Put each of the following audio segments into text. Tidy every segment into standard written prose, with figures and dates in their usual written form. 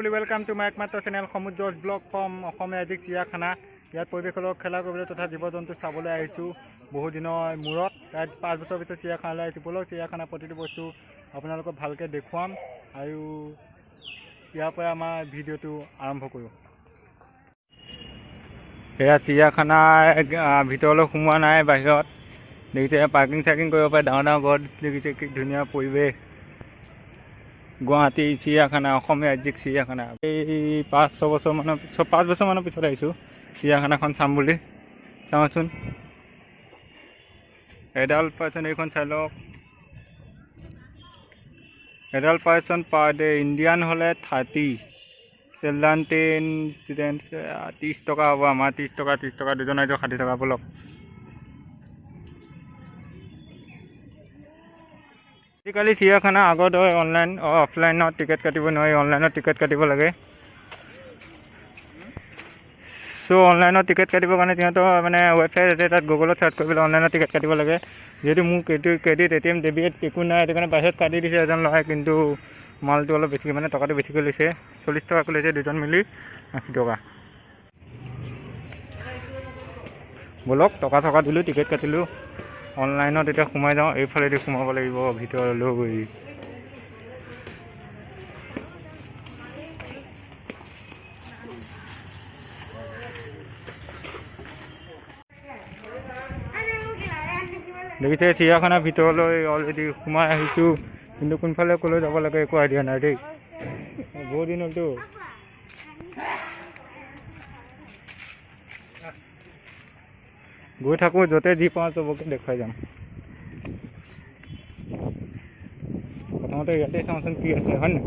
Hello' welcome to my একমাত্ৰ channel সমুদ্ৰ blog from অসমীয়া ৰাজ্যিক চিৰিয়াখানা। ইয়াত পৰিৱেশৰ খেলা কৰিবলৈ তথা জীৱ জন্তু চাবলৈ আহিছোঁ বহু দিনৰ মূৰত। ইয়াত 5 বছৰ পিছত চিৰিয়াখানালৈ আহিছোঁ। ব'লক চিৰিয়াখানা প্ৰতিটো বস্তু আপোনালোকক ভালকৈ দেখুৱাম আৰু ইয়াৰ পৰা আমাৰ ভিডিঅ'টো আৰম্ভ কৰোঁ। এয়া চিৰিয়াখানাৰ ভিতৰলৈ সোমোৱা নাই, বাহিৰত দেখিছে পাৰ্কিং চাৰ্কিং কৰিব পাৰে। ডাঙৰ ডাঙৰ গছ দেখিছে, কি ধুনীয়া পৰিৱেশ। গুৱাহাটী চিৰিয়াখানা, অসমীয়া ৰাজ্যিক চিৰিয়াখানা। এই 5 বছৰমানৰ পিছত আহিছোঁ চিৰিয়াখানাখন চাম বুলি। চাওঁচোন, এডাল পাৰ্চন এইখন চাই লওক। এডাল পাৰ্চন পাৰ ডে, ইণ্ডিয়ান হ'লে 30, চিলড্ৰেন 10 ষ্টুডেণ্টছ 30 টকা হ'ব। আমাৰ 30 টকা, দুজন আহিছোঁ 60 টকা। ব'লক। আজিকালি চিৰিয়াখানা আগত হয় অনলাইন অফলাইনত টিকেট কাটিব নোৱাৰি, অনলাইনত টিকেট কাটিব লাগে। চ' অনলাইনত টিকেট কাটিবৰ কাৰণে সিহঁতৰ মানে ৱেবছাইট আছে, তাত গুগলত চাৰ্চ কৰি পেলাই অনলাইনত টিকেট কাটিব লাগে। যিহেতু মোৰ ক্ৰেডিট ATM ডেবিট একো নাই, সেইটো কাৰণে বাহিৰত কাটি দিছে এজন ল'ৰাই, কিন্তু মালটো অলপ বেছিকৈ মানে টকাটো বেছিকৈ লৈছে। 40 টকাকৈ লৈছে, দুজন মিলি 80 টকা। ব'লক, টকা দিলোঁ, টিকেট কাটিলোঁ। অনলাইনত এতিয়া সোমাই যাওঁ, এইফালেদি সোমাব লাগিব ভিতৰলৈ। দেখিছে চিৰিয়াখানাৰ ভিতৰলৈ অলৰেডি সোমাই আহিছোঁ, কিন্তু কোনফালে ক'লৈ যাব লাগে একো আইডিয়া নাই দেই। বহুত দিন হ'লতো। গৈ থাকোঁ, য'তে যি পাওঁ চবকে দেখুৱাই যাম। প্ৰথমতে ইয়াতে চাওঁচোন কি আছে, হয় নাই?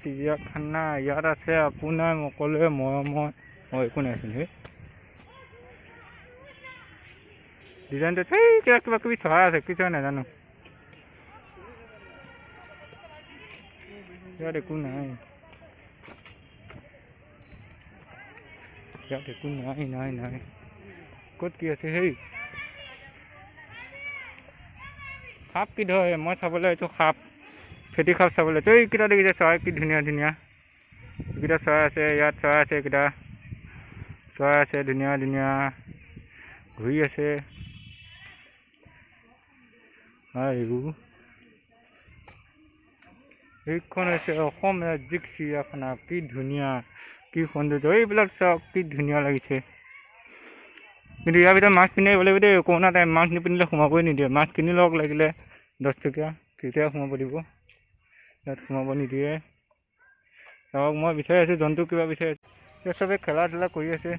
চিৰিয়াখানা ইয়াত আছে আপোনাৰ সকলোৱে মৰমৰ। একো নাইচোন সেই ডিজাইনটো। কিবা কিবি চৰাই আছে, কি চৰাই নাজানো। ইয়াত একো নাই, নাই। ক'ত কি আছে? সেই সাপ কি ধৰে? মই চাবলৈ আহিছোঁ সাপ, ফেটি সাপ চাবলৈ। এইকেইটা দেখিছে চৰাই, কি ধুনীয়া এইকেইটা চৰাই আছে। ইয়াত চৰাই আছে, এইকেইটা চৰাই আছে, ধুনীয়া ঘূৰি আছে। এইখন হৈছে অসম ৰাজ্যিক চিৰিয়াখানা। কি ধুনীয়া, কি সৌন্দৰ্য। এইবিলাক চাওক, কি ধুনীয়া লাগিছে। কিন্তু ইয়াৰ ভিতৰত মাস্ক পিন্ধি আহিব লাগিব দেই। কৰোণা টাইম, মাস্ক নিপিন্ধিলে সোমাবই নিদিয়ে। মাস্ক কিনি লওক লাগিলে 10 টকীয়া, তেতিয়া সোমাব দিব। ইয়াত সোমাব নিদিয়ে। চাওক, মই বিচাৰি আছোঁ জন্তু, কিবা বিচাৰি আছোঁ। এতিয়া চবে খেলা ধূলা কৰি আছে।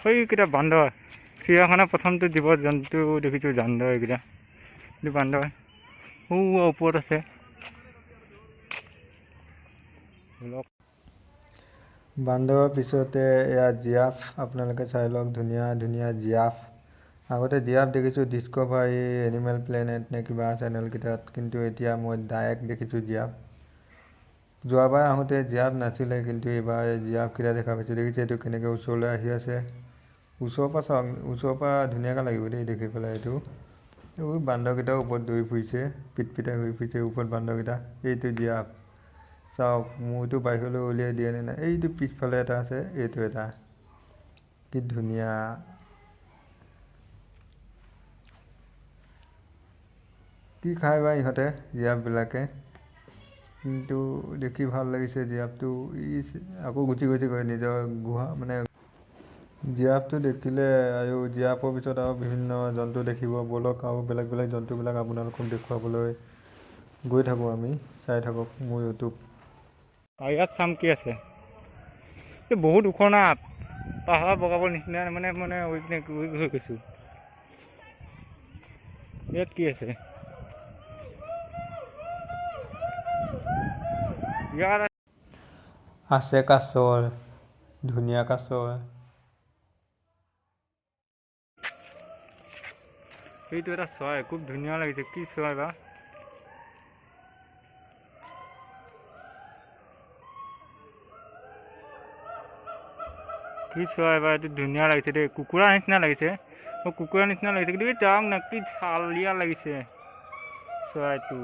সেইকেইটা বান্দৰ, চিৰিয়াখানা প্ৰথমটো জীৱ জন্তু দেখিছোঁ বান্দৰ। এইকেইটা বান্দৰ ওপৰত আছে। বান্দৰৰ পিছতে এয়া জিৰাফ, আপোনালোকে চাই লওক, ধুনীয়া জিৰাফ। আগতে জিৰাফ দেখিছোঁ ডিস্কভাৰী, এনিমেল প্লেনেট নে কিবা চেনেলকেইটাত, কিন্তু এতিয়া মই ডাইৰেক্ট দেখিছোঁ জিৰাফ। যোৱাবাৰ আহোঁতে জিৰাফ নাছিলে, কিন্তু এইবাৰ জিৰাফকেইটা দেখা পাইছোঁ। দেখিছে এইটো কেনেকৈ ওচৰলৈ আহি আছে। ওচৰৰ পৰা চাওক, ওচৰৰ পৰা ধুনীয়াকৈ লাগিব দেই দেখি পেলাই। এইটো বান্দৰকেইটাও ওপৰত দৌৰি ফুৰিছে, পিটপিটাই ঘূৰি ফুৰিছে ওপৰত বান্দৰকেইটা। এইটো জিৰাফ চাওক, মূৰটো বাহিৰলৈ উলিয়াই দিয়ে নে নাই। এইটো পিছফালে এটা আছে, এইটো এটা। কি ধুনীয়া। কি খায় বা ইহঁতে জিৰাফবিলাকে, কিন্তু দেখি ভাল লাগিছে। জিৰাফটো আকৌ গুচি গৈ নিজৰ গুহা, মানে জিৰাফটো দেখিলে। আৰু জিৰাফৰ পিছত আৰু বিভিন্ন জন্তু দেখিব। ব'লক, আৰু বেলেগ জন্তুবিলাক আপোনালোকক দেখুৱাবলৈ গৈ থাকোঁ আমি। চাই থাকক মোৰ ইউটিউব। আৰু ইয়াত চাম কি আছে। এই বহুত ওখ না, পাহাৰ বগাবৰ নিচিনা, মানে হৈ গৈছোঁ। ইয়াত কি আছে? ইয়াত আছে কাছৰ, ধুনীয়া কাছৰ। এইটো এটা চৰাই, খুব ধুনীয়া লাগিছে। কি চৰাই বা? কি চৰাই বা? এইটো ধুনীয়া লাগিছে দেই, কুকুৰা নিচিনা লাগিছে। কুকুৰা নিচিনা লাগিছে, কিন্তু এই যাওক না, কি চালিয়া লাগিছে। চৰাইটো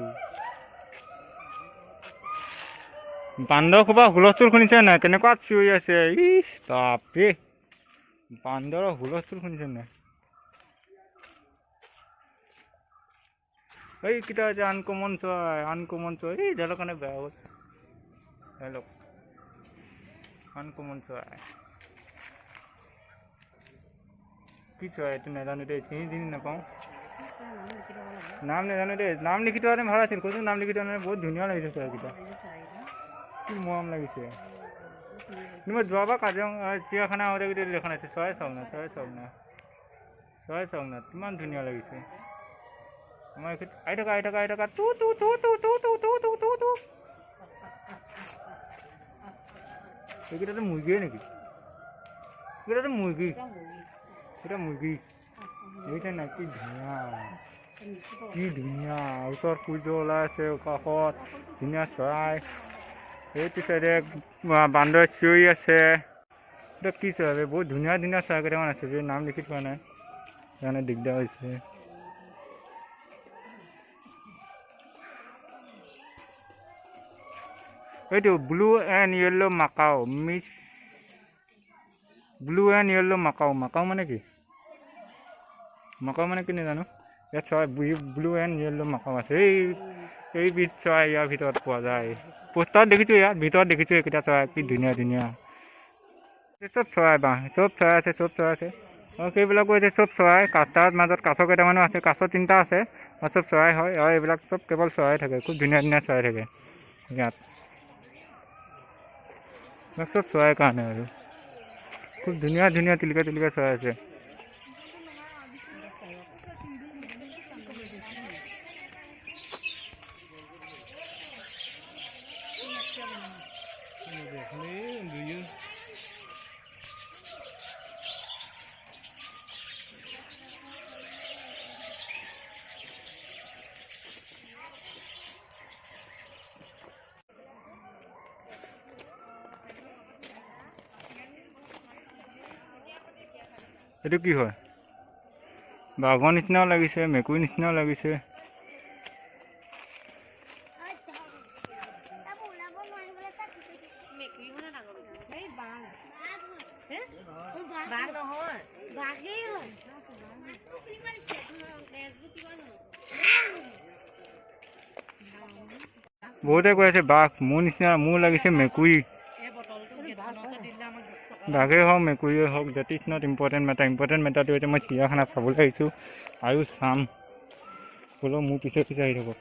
বান্দৰ খোপা হুলস্থুল শুনিছে নাই কেনেকুৱা চিঞৰি আছে ইস বাপৰে বান্দৰৰ হুলস্থুল শুনিছে নাই এইকেইটা যে আনকমন চৰাই এই দালৰ কাৰণে বেয়া হ'ল হেল্ল' আনকমন চৰাই কি চৰাই এইটো নাজানো দেই চিনি নাপাওঁ নাম নাজানো দেই নাম লিখি থোৱাহেঁতেন ভাল আছিল কৈছোঁ নাম লিখি থোৱা বহুত ধুনীয়া লাগিছে চৰাইকেইটা কি মৰম লাগিছে মই যোৱাবাৰ কাজিৰঙা চিৰিয়াখানা আহোঁতে গোটেই এখন আছে চৰাই চাওক না কিমান ধুনীয়া লাগিছে আমাৰ এইখিনিত আহি থকা টু এইকেইটাতো মুৰ্গীয়ে নেকি এইকেইটাতো মুৰ্গী এটা মুৰ্গী দেখিছে নাই কি ধুনীয়া ওচৰত সূৰ্য ওলাই আছে কাষত ধুনীয়া চৰাই এইটো চাইডে বান্দৰ চিঞৰি আছে এইটো কি চৰাই বহুত ধুনীয়া চৰাই কেইটামান আছে নাম লিখি থোৱা নাই সেইকাৰণে দিগদাৰ হৈছে এইটো blue and yellow Macau Macau মানে কি নাজানো ইয়াত চৰাই ব্লু এণ্ড য়েল্লো মাকাও আছে এইবিধ চৰাই ইয়াৰ ভিতৰত পোৱা যায় পোষ্টাৰত দেখিছোঁ ইয়াত ভিতৰত দেখিছোঁ এইকেইটা চৰাই কি ধুনীয়া চব চৰাই চব চৰাই আছে আৰু সেইবিলাকো এতিয়া চব চৰাই তাৰ মাজত কাছ কেইটামানো আছে কাছ 3টা আছে আৰু চব চৰাই হয় আৰু এইবিলাক চব কেৱল চৰাই থাকে খুব ধুনীয়া চৰাই থাকে ইয়াত চব চৰাইৰ কাৰণে আৰু খুব ধুনীয়া টিলিকা চৰাই আছে এইটো কি হয় বাঘৰ নিচিনাও লাগিছে মেকুৰীৰ নিচিনাও লাগিছে বহুতে কৈ আছে বাঘ মোৰ লাগিছে মেকুৰী বাঘেই হওক মেকুৰীয়ে হওক ডেট ইজ নট ইম্পৰ্টেণ্ট মেটাৰটো হৈছে মই চিৰিয়াখানা চাবলৈ আহিছোঁ আৰু চাম হ'লেও মোৰ পিছে আহি থাকক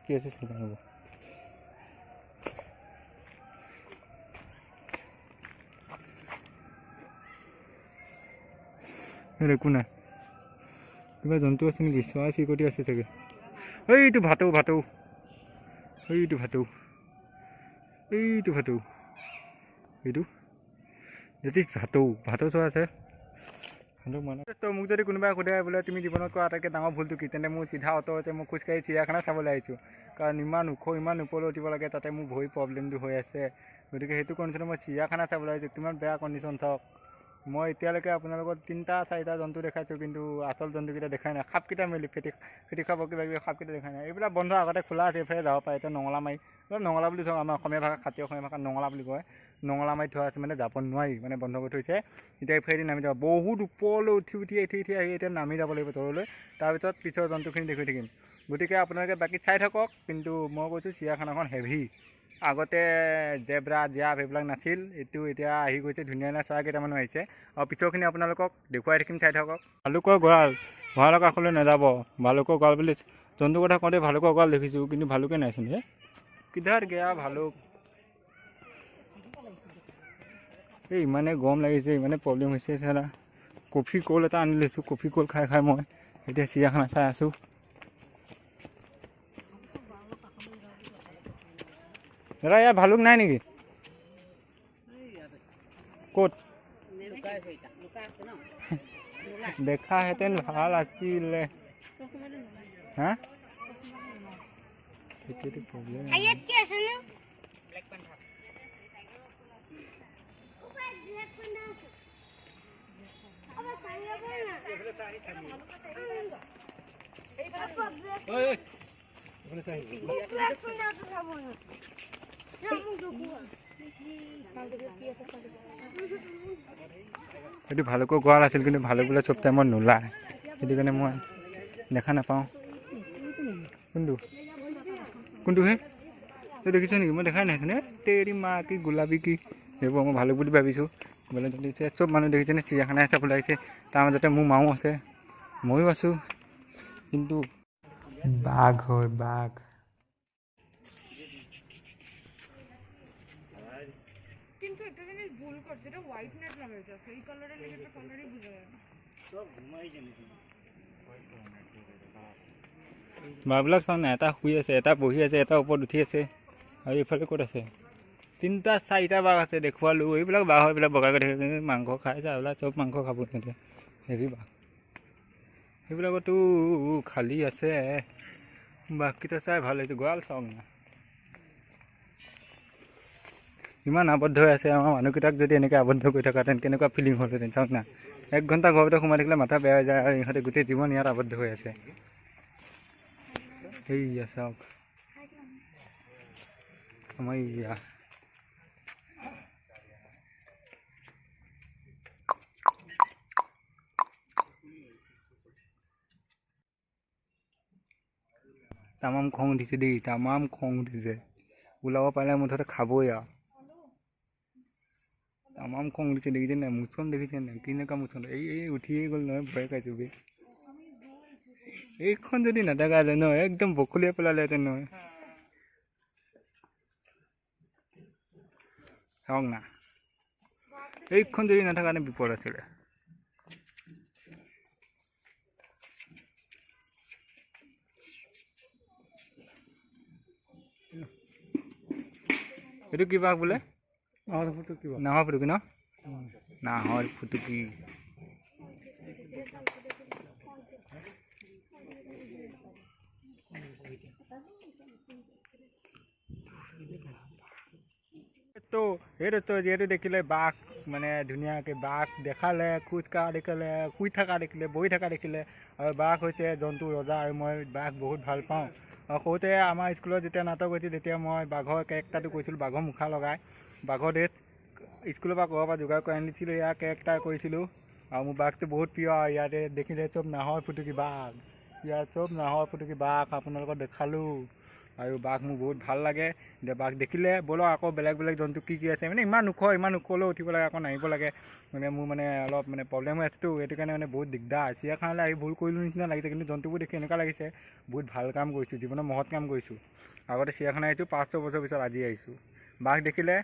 কি আছে চাই হ'ব একো নাই কিবা জন্তু আছে নেকি চৰাই চিৰিকটি আছে চাগে এইটো ভাটৌ এইটো যদি ভাটৌ চৰাই আছে মোক যদি কোনোবাই সোধে বোলে তুমি জীৱনত কৰা আটাইতকৈ ডাঙৰ ভুলটো কি তেন্তে মোৰ চিধা উত্তৰ হৈছে মই খোজকাঢ়ি চিৰিয়াখানা চাবলৈ আহিছোঁ কাৰণ ইমান ওপৰলৈ উঠিব লাগে তাতে মোৰ ভৰি প্ৰব্লেমটো হৈ আছে গতিকে সেইটো কণ্ডিশ্যনত মই চিৰিয়াখানা চাবলৈ আহিছোঁ কিমান বেয়া কণ্ডিশ্যন চাওক মই এতিয়ালৈকে আপোনালোকৰ 3-4টা জন্তু দেখাইছোঁ কিন্তু আচল জন্তুকেইটা দেখাই নাই সাপকেইটা মেলি ফেটি খাব কিবা সাপকেইটা দেখাই নাই এইবিলাক বন্ধ আগতে খোলা আছে এইফালে যাব পাৰে এতিয়া নঙলা বুলি ধৰক আমাৰ অসমীয়া ভাষা খাতি অসমীয়া ভাষাত নঙলা বুলি কয় নঙলা মাৰি থোৱা আছে মানে যাব নোৱাৰি মানে বন্ধ কৰি থৈছে এতিয়া এইফালেদি নামি যাব বহুত ওপৰলৈ উঠি আহি এতিয়া নামি যাব লাগিব তললৈ তাৰপিছত পিছৰ জন্তুখিনি দেখি থাকিম গতিকে আপোনালোকে বাকী চাই থাকক কিন্তু মই কৈছোঁ চিৰিয়াখানাখন হেভি আগতে জেব্ৰা জিৰাফ এইবিলাক নাছিল এইটো এতিয়া আহি গৈছে ধুনীয়া চৰাই কেইটামানো আহিছে আৰু পিছৰখিনি আপোনালোকক দেখুৱাই থাকিম চাই থাকক ভালুকৰ গঁৰালৰ কাষলৈ নাযাব ভালুকৰ গঁৰাল বুলি জন্তুৰ কথা কওঁতে ভালুকৰ গঁৰাল দেখিছোঁ কিন্তু ভালুকে নাইচোন কিধাৰ গেয়া ভালুক এই ইমানে গৰম লাগিছে ইমানে প্ৰব্লেম হৈছে চাৰা কফি কল এটা আনি লৈছোঁ কফি কল খাই মই এতিয়া চিৰিয়াখানা চাই আছোঁ দাদা ইয়াত ভালুক নাই নেকি ক'ত দেখাহেঁতেন ভাল আছিলে হা সেইটোতো প্ৰব্লেম সেইটো ভালুকৰ গঁৰাল আছিল, কিন্তু ভালুক বোলে চব টাইমত নোলায়, সেইটো কাৰণে মই দেখা নাপাওঁ। কোনটো কোনটো হে তই দেখিছ নেকি? মই দেখাই নাই নে তেৰি মা কি গোলাবী কি সেইবোৰ মই ভালুক বুলি ভাবিছোঁ। বোলে দেখিছে চব মানুহ দেখিছেনে চিৰিয়াখানা চাবলৈ আহিছে, তাৰ মাজতে মোৰ মাও আছে, ময়ো আছোঁ, কিন্তু বাঘ হয় বাঘ। কিন্তু একটা জিনিস ভুল করছে, এটা হোয়াইট নেট লাগাইছে, সেই কালারের লেগে একটা কালারই বুঝা যায় না। সব ঘুমাই জানিছে বাঘবিলাক চাওঁ না, এটা শুই আছে, এটা বহি আছে, এটা ওপৰত উঠি আছে, আৰু এইফালে ক'ত আছে? 3টা 4টা বাঘ আছে দেখুৱালোঁ। এইবিলাক বাঘ হয়, এইবিলাক বগাকৈ থাকে, মাংস খাই যায়, এইবিলাক চব মাংস খাব সিহঁতে, হেভি বাঘ। সেইবিলাকতো খালী আছে, বাঘকেইটা চাই ভাল লাগিছে। গঁৰাল চাওক না, ইমান আবদ্ধ হৈ আছে। আমাৰ মানুহকেইটাক যদি এনেকৈ আবদ্ধ কৰি থকা তেন্তে কেনেকুৱা ফিলিং হ'লহেঁতেন চাওক না। 1 ঘণ্টা ঘৰৰ ভিতৰত সোমাই থাকিলে মাথা বেয়া হৈ যায়, আৰু ইহঁতে গোটেই জীৱন ইয়াত আবদ্ধ হৈ আছে। সেইয়া চাওক আমাৰ ইয়া তামাম খং উঠিছে দেই, তামাম খং উঠিছে। ওলাব পাৰিলে মুঠতে খাবই আৰু। তামাম খং উঠিছে, দেখিছে নাই? মুচন দেখিছে নাই? কেনেকুৱা মুচন! এই উঠিয়ে গ'ল নহয়, ভয় খাইছোঁ বে। এইখন যদি নাথাকাহেঁতেন নহয়, একদম বখলিয়াই পেলালেহেঁতেন নহয়। চাওক না, এইখন যদি নাথাকাহেঁতেন বিপদ আছিলে। এইটো কি বাঘ বোলে? নাহৰ ফুটুকী ন? নাহৰ ফুটুকী। সেইটো যিহেতু দেখিলে বাঘ, মানে ধুনীয়াকৈ বাঘ দেখালে, খোজ কঢ়া দেখিলে, শুই থকা দেখিলে, বহি থকা দেখিলে, আৰু বাঘ হৈছে জন্তু ৰজা, আৰু মই বাঘ বহুত ভাল পাওঁ। সৰুতে আমাৰ স্কুলত যেতিয়া নাটক হৈছিল, তেতিয়া মই বাঘৰ কেৰেক্টাৰটো কৰিছিলোঁ, বাঘৰ মুখা লগাই, বাঘৰ ড্ৰেছ স্কুলৰ পৰা ঘৰৰ পৰা যোগাৰ কৰি আনিছিলোঁ, ইয়াৰ কেৰেক্টাৰ কৰিছিলোঁ। আৰু মোৰ বাঘটো বহুত প্ৰিয়, আৰু ইয়াতে দেখিলে চব নাহৰ ফুটুকী বাঘ, ইয়াত চব নাহৰ ফুটুকী বাঘ আপোনালোকক দেখালোঁ। আৰু বাঘ মোৰ বহুত ভাল লাগে। এতিয়া বাঘ দেখিলে ব'লক আকৌ বেলেগ বেলেগ জন্তু কি আছে, মানে ইমান ওখলৈ উঠিব লাগে, আকৌ নামিব লাগে, মানে মোৰ মানে অলপ মানে প্ৰব্লেম হৈ আছেতো, সেইটো কাৰণে মানে বহুত দিগদাৰ। চিৰিয়াখানালৈ আহি ভুল কৰিলোঁ নিচিনা লাগিছে, কিন্তু জন্তুবোৰ দেখি এনেকুৱা লাগিছে বহুত ভাল কাম কৰিছোঁ, জীৱনৰ মহৎ কাম কৰিছোঁ। আগতে চিৰিয়াখানা আহিছোঁ, 500 বছৰ পিছত আজি আহিছোঁ। বাঘ দেখিলে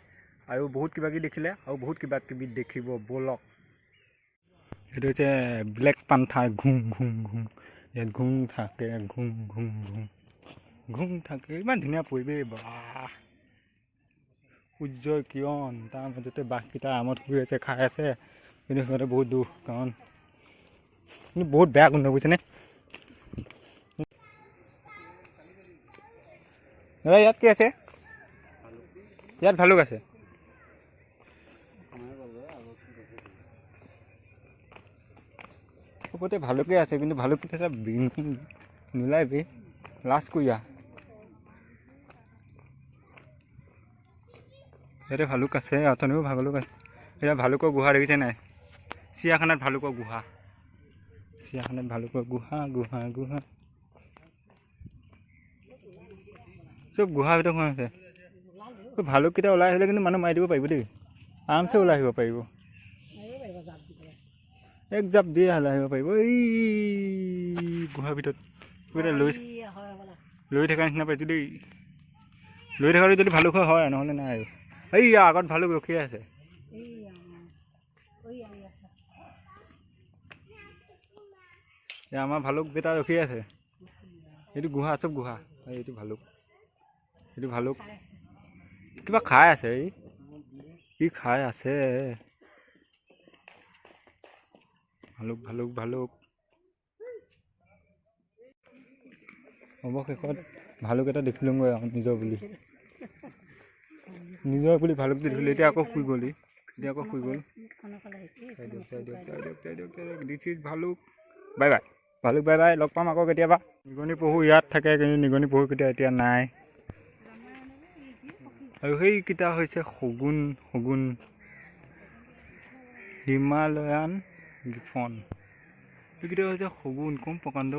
আৰু বহুত কিবাকিবি দেখিলে, আৰু বহুত কিবাকিবি দেখিব ব'লক। এইটো হৈছে ব্লেক পান্থাৰ ঘুং ঘুং ঘুং। ইয়াত ঘুং থাকে, ঘুং ঘুং ঘুং ঘুং থাকে। ইমান ধুনীয়া পৰিৱেশ, বাহ! সূৰ্যৰ কিৰণ, তাৰ মাজতে বাঘকেইটা আমত শুই আছে, খাই আছে, কিন্তু সিহঁতে বহুত দুখ, কাৰণ কিন্তু বহুত বেয়া গোন্ধ, বুজিছেনে? দাদা ইয়াত কি আছে? ইয়াত ভালুক আছে। চবতে ভালুকে আছে, কিন্তু ভালুককেইটা চব নোলাই বে, লাষ্ট কৰিয়া। ইয়াতে ভালুক আছে, অথনিও ভালুক আছে। এতিয়া ভালুকৰ গুহা দেখিছে নাই? চিৰিয়াখানাত ভালুকৰ গুহা, চিৰিয়াখানাত ভালুকৰ গুহা গুহা গুহা, চব গুহাৰ ভিতৰত সোমাই আছে। ভালুককেইটা ওলাই আহিলে কিন্তু মানুহ মাৰি দিব পাৰিব দেই, আৰামছে ওলাই আহিব পাৰিব, এক জাপ দিয়ে ওলাই আহিব পাৰিব। এই গুহাৰ ভিতৰত কিবা লৈ থকা নিচিনা পাইছোঁ দেই, লৈ থকাটো যদি ভালুক হয়, নহ'লে নাই আৰু। এই আগত ভালুক ৰখিয়ে আছে। আমাৰ ভালুক বেটা ৰখি আছে। এইটো গুহা, চব গুহা। এইটো ভালুক, এইটো ভালুক কিবা খাই আছে, কি খাই আছে? ভালুক ভালুক ভালুক। অৱশেষত ভালুক এটা দেখিলোঁগৈ আৰু নিজৰ বুলি ভালুকটো দেখিলোঁ। এতিয়া আকৌ শুই গ'ল, দিছ ইজ ভালুক। Bye bye. ভালুক বাই বাই, লগ পাম আকৌ কেতিয়াবা। নিগনি পহু ইয়াত থাকে, কিন্তু নিগনি পহুকেইটা এতিয়া নাই। আৰু সেইকেইটা হৈছে শগুন, হিমালয়ান গিফন। এইকেইটা হৈছে শগুন, কম প্ৰকাণ্ড।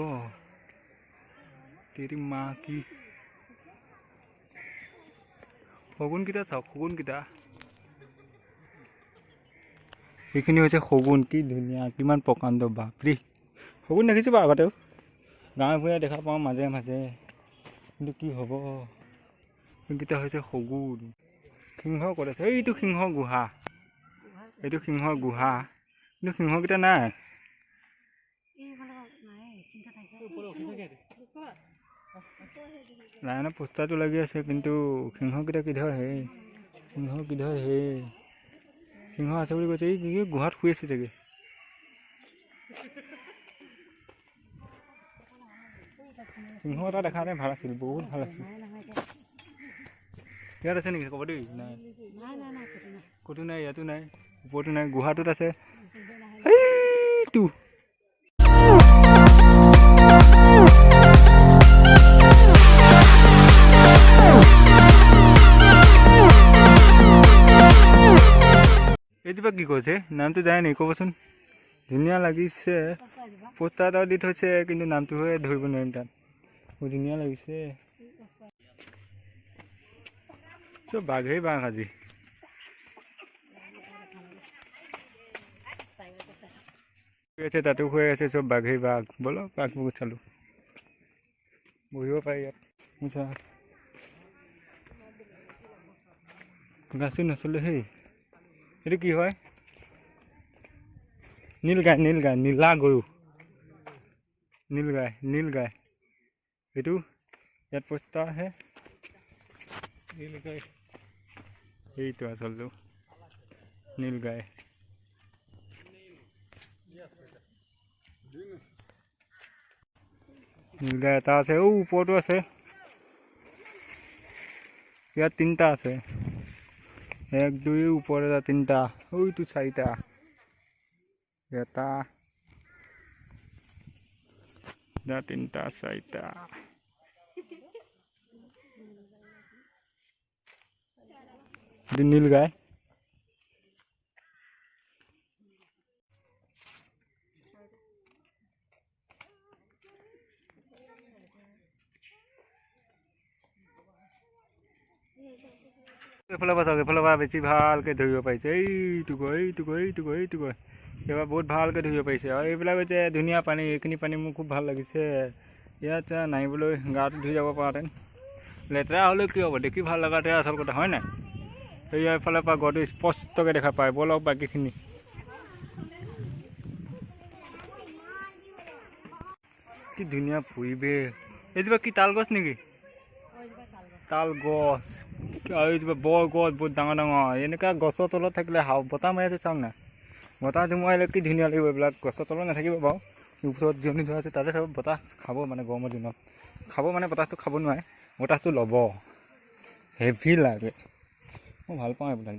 তেৰি মা কি শগুনকেইটা চাওক, শগুনকেইটা। এইখিনি হৈছে শগুন, কি ধুনীয়া, কিমান প্ৰকাণ্ড, বাপৰি। শগুন দেখিছোঁ বাৰু আগতেও, গাঁৱে ভূঞে দেখা পাওঁ মাজে মাজে, কিন্তু কি হ'ব। এইকেইটা হৈছে শগুন। সিংহ ক'ত আছে? এইটো সিংহ গুহা, এইটো সিংহৰ গুহা, কিন্তু সিংহকেইটা নাই। লাইনৰ পোষ্টাৰটো লাগি আছে, কিন্তু সিংহকেইটা কিধৰ হে, সিংহ আছে বুলি কৈছে। এই গুহাত শুই আছে চাগে। সিংহ এটা দেখা নাই, ভাল আছিল, বহুত ভাল আছিল। ইয়াত আছে নেকি ক'ব দেই? নাই, ক'তো নাই, ইয়াতো নাই, ওপৰতো নাই, গুহাটোত আছে। এইটো এইটোপা কি কৈছে? নামটো যায় নেকি ক'বচোন? ধুনীয়া লাগিছে, পোষ্টাৰ এটাও দি থৈছে, কিন্তু নামটোহে ধৰিব নোৱাৰিম তাত। বহুত ধুনীয়া লাগিছে। চব বাঘেই বাঘ আজি। আছে তাতো শুই আছে, চব বাঘেই বাঘ। ব'লক বাঘ বহুত চালোঁ, বহিব পাৰি ইয়াত। গাছো নচলে হেই। এইটো কি হয়? নীলগাই, নীলা গৰু, নীলগাই। এইটো ইয়াত পোষ্টাৰ আহে, নীলগাই। এইটো আচলটো নীলগাই। নীলগাই এটা আছে, ওপৰতো আছে। ইয়াত তিনিটা আছে, 1 2 ওপৰত এটা, তিনিটা, ওইটো 4টা, এটা, 3টা, 4টা। নীলগাই। এফালৰ পৰা বেছি ভালকৈ ধৰিব পাৰিছে। এইটো এইবাৰ বহুত ভালকৈ ধৰিব পাৰিছে। আৰু এইবিলাক হৈছে ধুনীয়া পানী, এইখিনি পানী মোৰ খুব ভাল লাগিছে। ইয়াত নামিবলৈ গাটো ধুই যাব পৰাহেঁতেন। লেতেৰা হ'লেও কি হ'ব, দেখি ভাল লগাটোৱে আচল কথা, হয় নাই? সেয়া এফালৰ পৰা গড়টো স্পষ্টকৈ দেখা পায়। ব'লক বাকীখিনি। কি ধুনীয়া পৰিৱেশ। এইজোপা কি তাল গছ নেকি? তাল গছ। আৰু এইজোপা বৰ গছ, বহুত ডাঙৰ ডাঙৰ। এনেকুৱা গছৰ তলত থাকিলে বতাহ মাৰি আছে, চাওক না, বতাহ ধুমুহাইলে কি ধুনীয়া লাগিব। এইবিলাক গছৰ তলত নাথাকিব বাৰু, ওচৰত জিৰণি ধৰা আছে, তাতে চাব বতাহ খাব। মানে গৰমৰ দিনত খাব, মানে বতাহটো খাব নোৱাৰে, বতাহটো ল'ব, হেভি লাগে। মই ভাল পাওঁ এইবিলাক।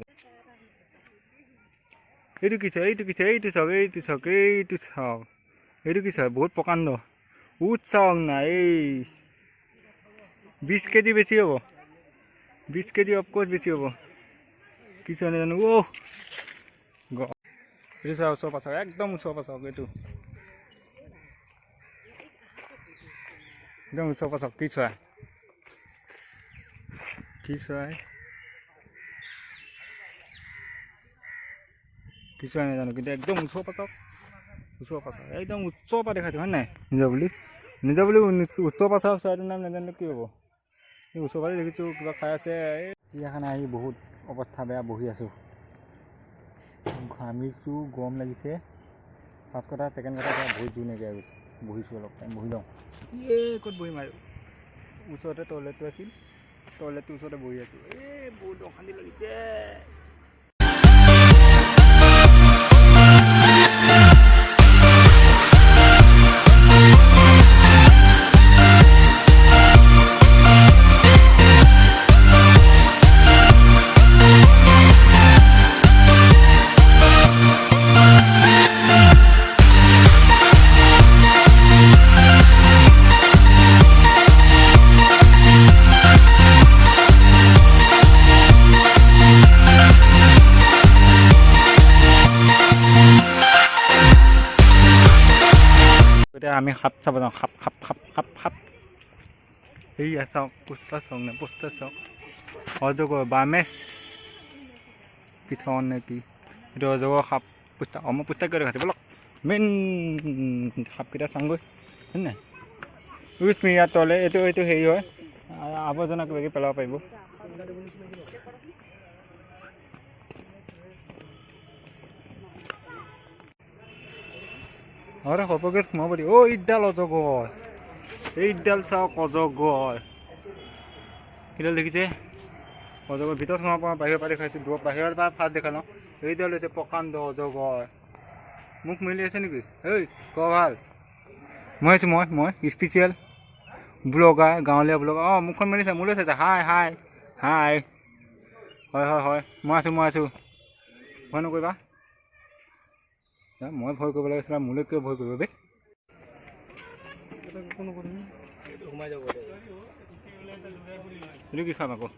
এইটো কি চাওক, এইটো চাওক, এইটো কি চাওক, বহুত প্ৰকাণ্ড। উঠ চাওক না, এই 20 কেজি বেছি হ'ব, 20 কেজি অফক'ৰ্চ বেছি হ'ব। কি চাওক নাজানো। এইটো চাওক, ওচৰ পৰা চাওক, একদম ওচৰ পৰা চাওক। এইটো একদম ওচৰ পৰা চাওক। কি চৰাই নাজানো, কিন্তু একদম ওচৰ পৰা চাওক, একদম ওচৰৰ পৰা দেখাইছোঁ, হয় নাই? নিজৰ বুলি ওচৰৰ পৰা চাওক। চৰাইটোৰ নাম নাজানিলে কি হ'ব? এই ওচৰৰ পৰা দেখিছোঁ, কিবা খাই আছে। এই চিৰিয়াখানা আহি বহুত অৱস্থা বেয়া, বহি আছোঁ, ঘামিছোঁ, গৰম লাগিছে। ফাৰ্ষ্ট কথা, ছেকেণ্ড কথা, বহুত জোৰ নাইকিয়া গৈছে। বহিছোঁ, অলপ টাইম বহি লওঁ। এই ক'ত বহিম আৰু? ওচৰতে টয়লেটটো আছিল, টয়লেটটোৰ ওচৰতে বহি আছোঁ। এই বহুত অশান্তি লাগিছে। আমি সাপ চাব যাওঁ সাপ সাপ সাপ সাপ সাপ এইয়া চাওক পোষ্টাৰ চাওক নে পোষ্টাৰ চাওক অজগৰ বামেশ পিঠন নে কি এইটো অজগৰ সাপ পোষ্টাৰ মই পোষ্টাৰ কৰি দেখাইছোঁ ব'লক মেইন সাপকেইটা চাওঁগৈ হয় নাই উইচ মি ইয়াত তলে এইটো হেৰি হয় আৱৰ্জনা কিবা কিবি পেলাব পাৰিব আৰে সপকে সোমাব দি ও ইডাল অজগৰ এইডাল চাওক অজগৰ এইডাল দেখিছে অজগৰ ভিতৰত সোমাব পৰা বাহিৰৰ পৰা দেখাইছোঁ দূৰ বাহিৰৰ পৰা ফাৰ্ষ্ট দেখা লওঁ এইডাল হৈছে প্ৰকাণ্ড অজগৰ মুখ মেলি আছে নেকি এই ক ভাল মই আছোঁ মই স্পেচিয়েল ব্লগাৰ গাঁৱলীয়া ব্লগাৰ অঁ মুখখন মেলিছে মোলৈ চাইছে হাই হাই হাই হয় মই আছোঁ ভয় নকৰিবা মই ভয় কৰিব লাগিছিল মোলৈ কিয় ভয় কৰিব বে এইটো কি খাম আকৌ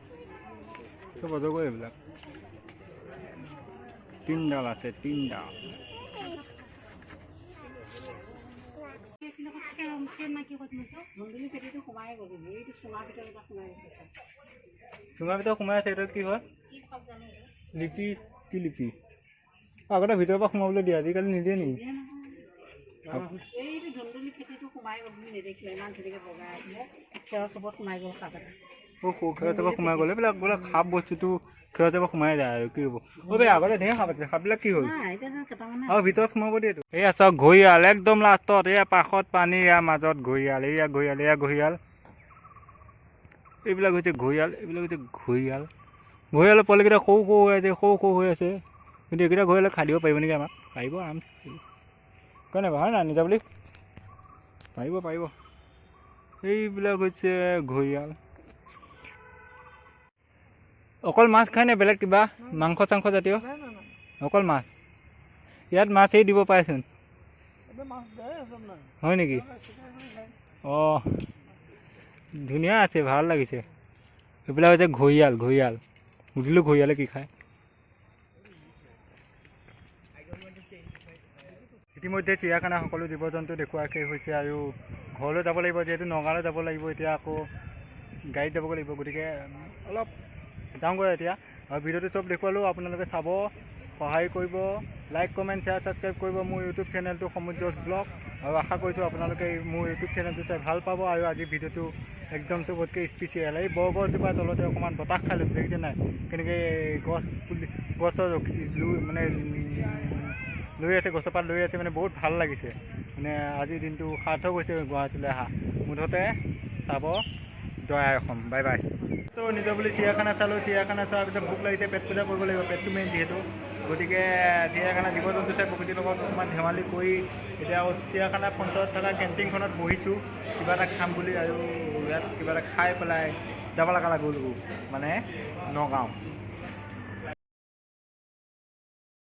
চব অজগৰ এইবিলাক 3 ডাল আছে 3 ডাল চুঙাৰ ভিতৰত সোমাই আছে এইটোত কি হয় লিপি কি লিপি আগতে ভিতৰৰ পৰা সোমাবলৈ দিয়ে আজিকালি নিদিয়ে নেকি সোমাই গ'লে এইবিলাক বোলে সাপ বস্তুটো খেৰৰ পৰা সোমাই যায় আৰু কি হ'ব আগতে ধেৰ সাপ আছে সাপবিলাক কি হ'ল আৰু ভিতৰত সোমাব দিয়েতো এয়া চাওক ঘৰিয়াল একদম লাষ্টত এয়া পাশত পানী ইয়াৰ মাজত ঘৰিয়াল ঘৰিয়াল এইবিলাক হৈছে ঘৰিয়ালৰ পোৱালিকেইটা সৰু হৈ আছে কিন্তু এইকেইটা ঘৰিয়ালে খাই দিব পাৰিব নেকি আমাক পাৰিব আৰামছে কয় নাই হয় নাই নিজা বুলি পাৰিব এইবিলাক হৈছে ঘৰিয়াল অকল মাছ খায় নে বেলেগ কিবা মাংস চাংস জাতীয় অকল মাছ ইয়াত মাছেই দিব পাৰেচোন হয় নেকি অঁ ধুনীয়া আছে ভাল লাগিছে এইবিলাক হৈছে ঘৰিয়াল সুধিলোঁ ঘৰিয়ালে কি খায় ইতিমধ্যে চিৰিয়াখানা সকলো জীৱ জন্তু দেখুওৱা শেষ হৈছে আৰু ঘৰলৈ যাব লাগিব যিহেতু নগাঁৱলৈ যাব লাগিব এতিয়া আকৌ গাড়ীত যাবগৈ লাগিব গতিকে অলপ যাওঁগৈ এতিয়া আৰু ভিডিঅ'টো চব দেখুৱালোঁ আপোনালোকে চাব সহায় কৰিব লাইক কমেণ্ট শ্বেয়াৰ ছাবস্ক্ৰাইব কৰিব মোৰ ইউটিউব চেনেলটো সমুদ্ৰ ব্লগ আৰু আশা কৰিছোঁ আপোনালোকে মোৰ ইউটিউব চেনেলটো চাই ভাল পাব আৰু আজি ভিডিঅ'টো একদম চবতকৈ স্পেচিয়েল এই বৰগছজোপাৰ তলতে অকণমান বতাহ খাই লৈছোঁ দেখিছে নাই কেনেকৈ গছৰ মানে লৈ আছে গছৰ পাত লৈ আছে মানে বহুত ভাল লাগিছে মানে আজিৰ দিনটো সাৰ্থক হৈছে গুৱাহাটীলৈ অহা মুঠতে চাব জয় আই অসম বাই বাই তো নিজৰ বুলি চিৰিয়াখানা চালোঁ চিৰিয়াখানা চোৱাৰ পিছত ভোক লাগিছে পেট পূজা কৰিব লাগিব পেটটো মেইন যিহেতু গতিকে চিৰিয়াখানা জীৱ জন্তু চাই প্ৰকৃতিৰ লগত অকণমান ধেমালি কৰি এতিয়া চিৰিয়াখানা ফ্ৰণ্টত থকা কেণ্টিনখনত বহিছোঁ কিবা এটা খাম বুলি আৰু ইয়াত কিবা এটা খাই পেলাই যাব লগা গ'লো মানে নগাঁও